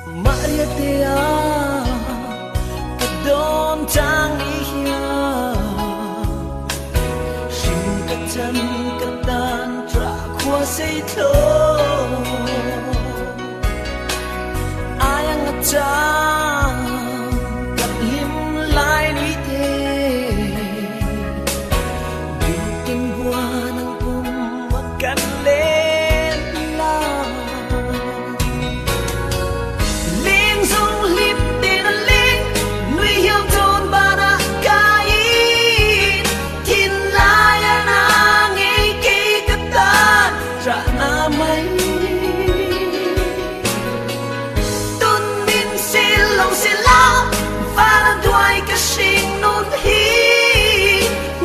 Maria tea kadom chang ihia shin katan katan tra khwa sei tho ayang chang kat lim lai ni te dukin buwan ang pumakan len la ling song lim tin ling nui hiao ton bana kain tin lai na ngei ki katan tra na mai Sing nun hi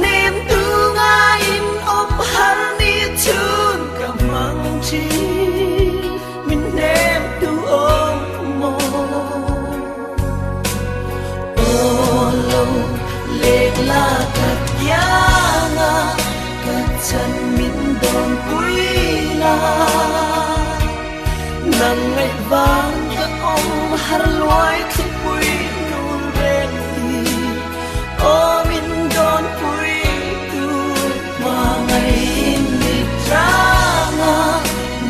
nem tu ngain om har ni chun kamang chi min nem tu om mo o lo le la kat yang kat chan min don pui la nang ngai vang ka om har loi thu pui nun ren oh min don pui tu ma ngày ni drama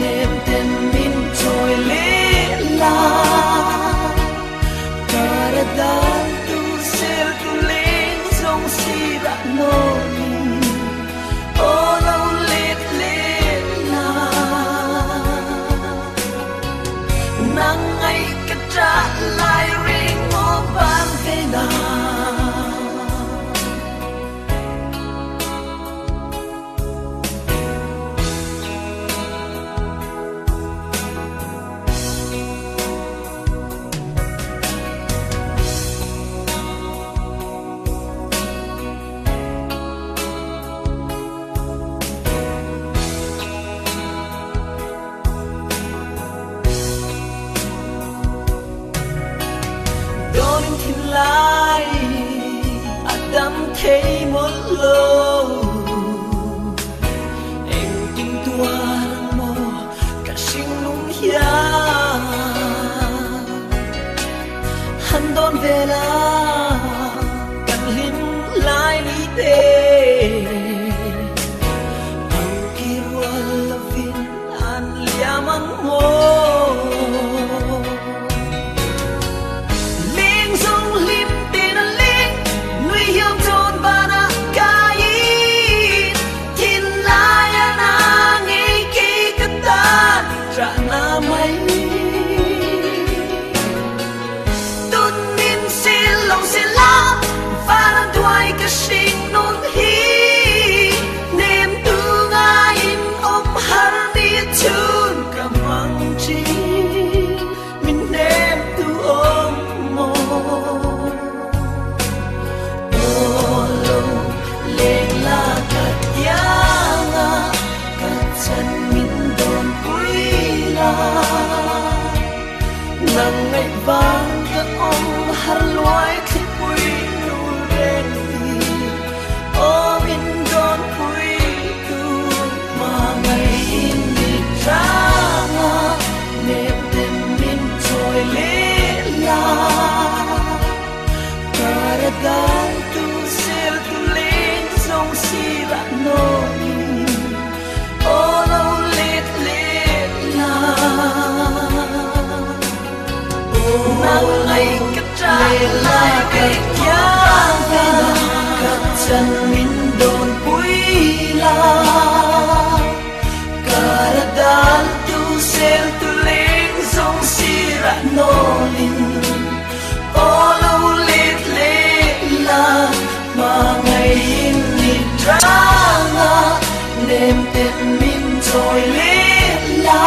nem ten min trôi lê la karada tu sel tu lên sông si ra no oh lâu lết lết la nang ngày cất trả lại ring oh ban về na lại Adam thấy một lâu em kinh tuan mo cả sinh nung ya hắn đón về la cần lim lại đi tê ang kirwal vin an liamang mo Sing nun hi nem tu ngain om har ni chun kamang chi min nem tu om mo oh lo leng la kat yang kat chan min don pui la nang ngai vang ka om har loi thi pui nu ren oh min don pui tu ma ngày ni drama nem tem min trôi lê la karada tu sel tu lên sông si ra no oh lâu lết lết la nang ngày cất trái lại cái yang kat chan min don pui la karadal tu sel tu leng song si ra no lin oh lâu lết lết la ma ngày ni drama nem ten min trôi lết la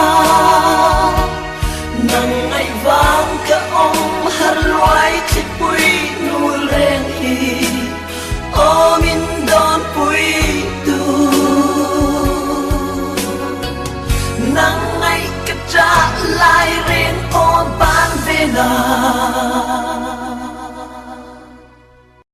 nang ngày vang ka om har loi thi pui nu reng hi oh min don pui tu nang ngày cất trả lại ren oh ban về na